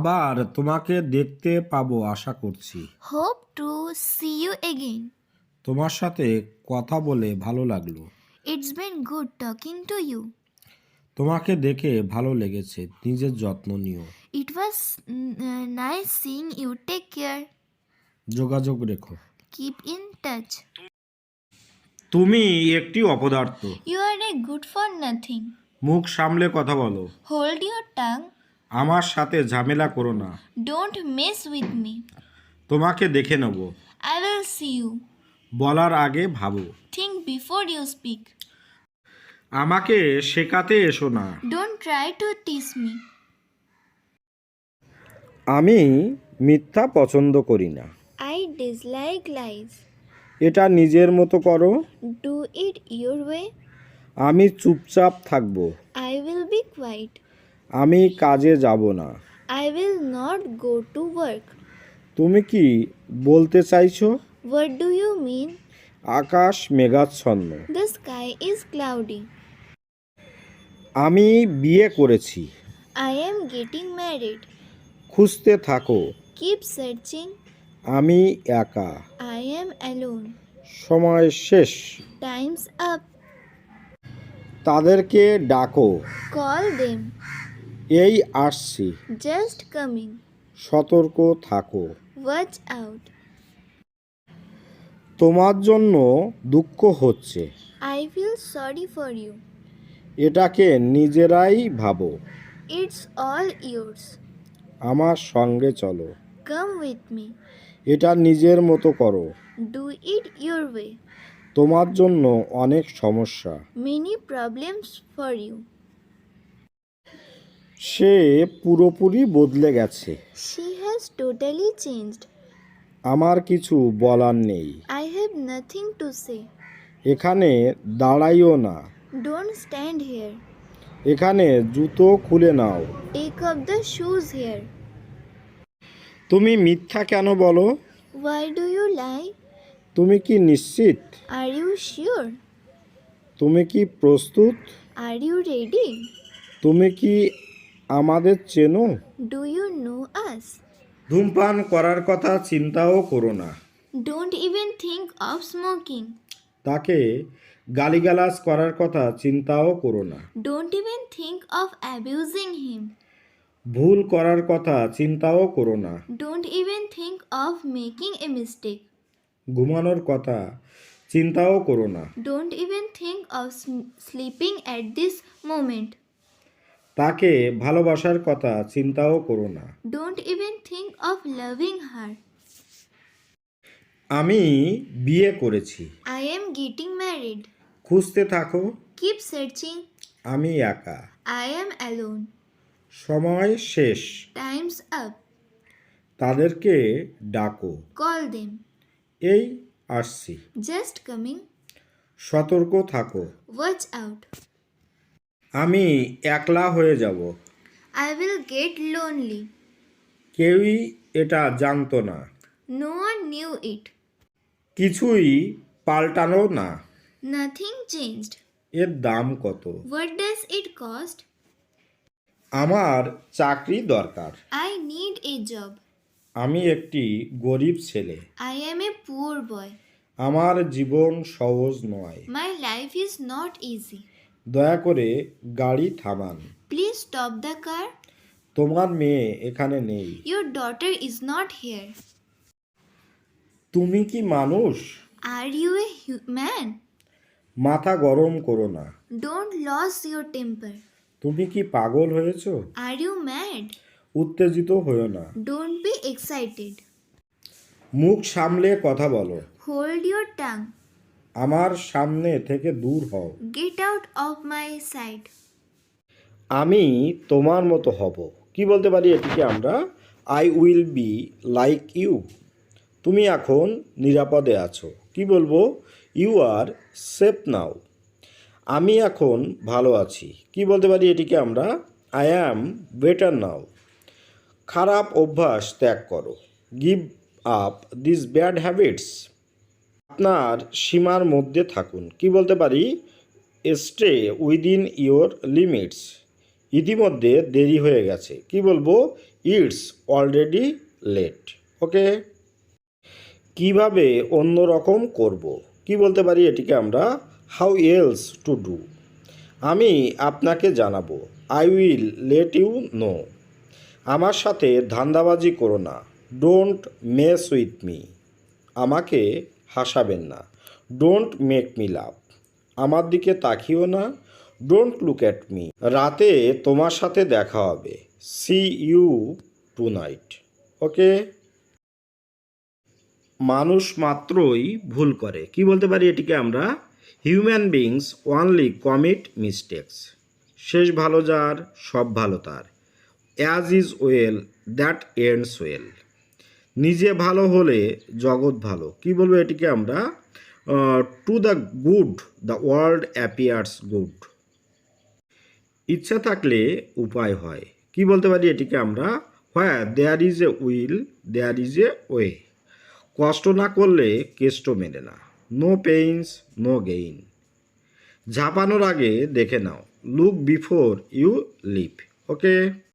আবার তোমাকে দেখতে পাবো আশা করছি। Hope to see you again. তোমার সাথে কথা বলে ভালো লাগলো। It's been good talking to you. তোমাকে দেখে ভালো লেগেছে। নিজের যত্ন নিও। It was nice seeing you. Take care. যোগাযোগ রেখো। Keep in touch. তুমি একটি অপদার্থ। You are a good for nothing. মুখ সামলে কথা বলো। Hold your tongue. আমার সাথে ঝামেলা করো না। Don't mess with me. তোমাকে দেখে নেব। I will see you. বলার আগে ভাবো। Think before you speak. আমাকে শেখাতে এসো না। Don't try to tease me. আমি মিথ্যা পছন্দ করি না। I dislike lies. এটা নিজের মতো করো। Do it your way. আমি চুপচাপ থাকব। I will be quiet. আমি কাজে যাব না। I will not go to work. তুমি কি বলতে চাইছো? What do you mean? আকাশ মেঘাচ্ছন্ন। The sky is cloudy. আমি বিয়ে করেছি। I am getting married. খুঁজতে থাকো। Keep searching. আমি একা। I am alone. সময় শেষ। Time's up. তাদেরকে ডাকো। Call them. এই আসছি। Just coming. সতর্ক থাকো। Watch out. তোমার জন্য দুঃখ হচ্ছে। I feel sorry for you. এটাকে নিজেরাই ভাবো। It's all yours. আমার সঙ্গে চলো। Come with me. এটা নিজের মতো করো। Do it your way. তোমার জন্য অনেক সমস্যা। Many problems for you. সে পুরোপুরি বদলে গেছে। She has totally changed. আমার কিছু বলার নেই। I have nothing to say. এখানে দাঁড়াইও না। Don't stand here. এখানে জুতো খুলে নাও। Take off the shoes here. তুমি মিথ্যা কেন বলো? Why do you lie? তুমি কি নিশ্চিত? Are you sure? তুমি কি প্রস্তুত? Are you ready? তুমি কি আমাদের চেনো? Do you know us? ধূমপান করার কথা চিন্তাও করো না। Don't even think of smoking. তাকে গালিগালাজ করার কথা চিন্তাও করো না। Don't even think of abusing him. ভুল করার কথা চিন্তাও করো না। Don't even think of making a mistake. ঘুমানোর কথা চিন্তাও করো না। Don't even think of sleeping at this moment. তাকে ভালোবাসার কথা চিন্তাও করো না। Don't even think of loving her. আমি বিয়ে করেছি। I am getting married. খুঁজতে থাকো। Keep searching. আমি একা। I am alone. সময় শেষ। Time's up. তাদেরকে ডাকো। Call them. এই আসছি। Just coming. সতর্ক থাকো। Watch out. আমি একলা হয়ে যাব। I will get lonely. কেউই এটা জানতো না। No one knew it. কিছুই পাল্টানো না। Nothing changed. এর দাম কত? What does it cost? আমার চাকরি দরকার। I need a job. আমি একটি গরিব ছেলে। I am a poor boy. আমার জীবন সহজ নয়। My life is not easy. দয়া করে গাড়ি থামান। Please stop the car. তোমার মেয়ে এখানে নেই। Your daughter is not here. তুমি কি মানুষ? Are you a man? মাথা গরম করো না। Don't lose your temper. তুমি কি পাগল হয়েছো? Are you mad? উত্তেজিত হয়ো না। Don't be excited. মুখ সামলে কথা বলো। Hold your tongue. আমার সামনে থেকে দূর হও। Get out of my sight. আমি তোমার মতো হব। কি বলতে পারি এটিকে আমরা? I will be like you. তুমি এখন নিরাপদে আছো। কি বলবো? You are safe now. আমি এখন ভালো আছি। কি বলতে পারি এটিকে আমরা? I am better now. খারাপ অভ্যাস ত্যাগ করো। Give up this bad habits. আপনার সীমার মধ্যে থাকুন। কি বলতে পারি? Stay within your limits. ইতিমধ্যে দেরি হয়ে গেছে। কি বলবো? It's already late. ওকে। কিভাবে অন্যরকম করব? কি বলতে পারি এটিকে আমরা? How else to do. আমি আপনাকে জানাবো। I will let you know. আমার সাথে ধান্দাবাজি করো না। Don't mess with me. আমাকে হাসাবেন না। Don't make me laugh. আমার দিকে তাকিও না। Don't look at me. রাতে তোমার সাথে দেখা হবে। See you tonight. Okay. মানুষ মাত্রই ভুল করে। কি বলতে পারি এটিকে আমরা? Human beings only commit mistakes. শেষ ভালো যার, সব ভালো তার। As is well that ends well. নিজে ভালো হলে জগৎ ভালো। কি বলবো এটিকে আমরা? To the good the world appears good. ইচ্ছা থাকলে উপায় হয়। কি বলতে পারি এটিকে আমরা? Where there is a will there is a way. কষ্ট না করলে কেষ্ট মেলে না। No pains no gain. ঝাঁপানোর আগে দেখে নাও। Look before you leap. Okay.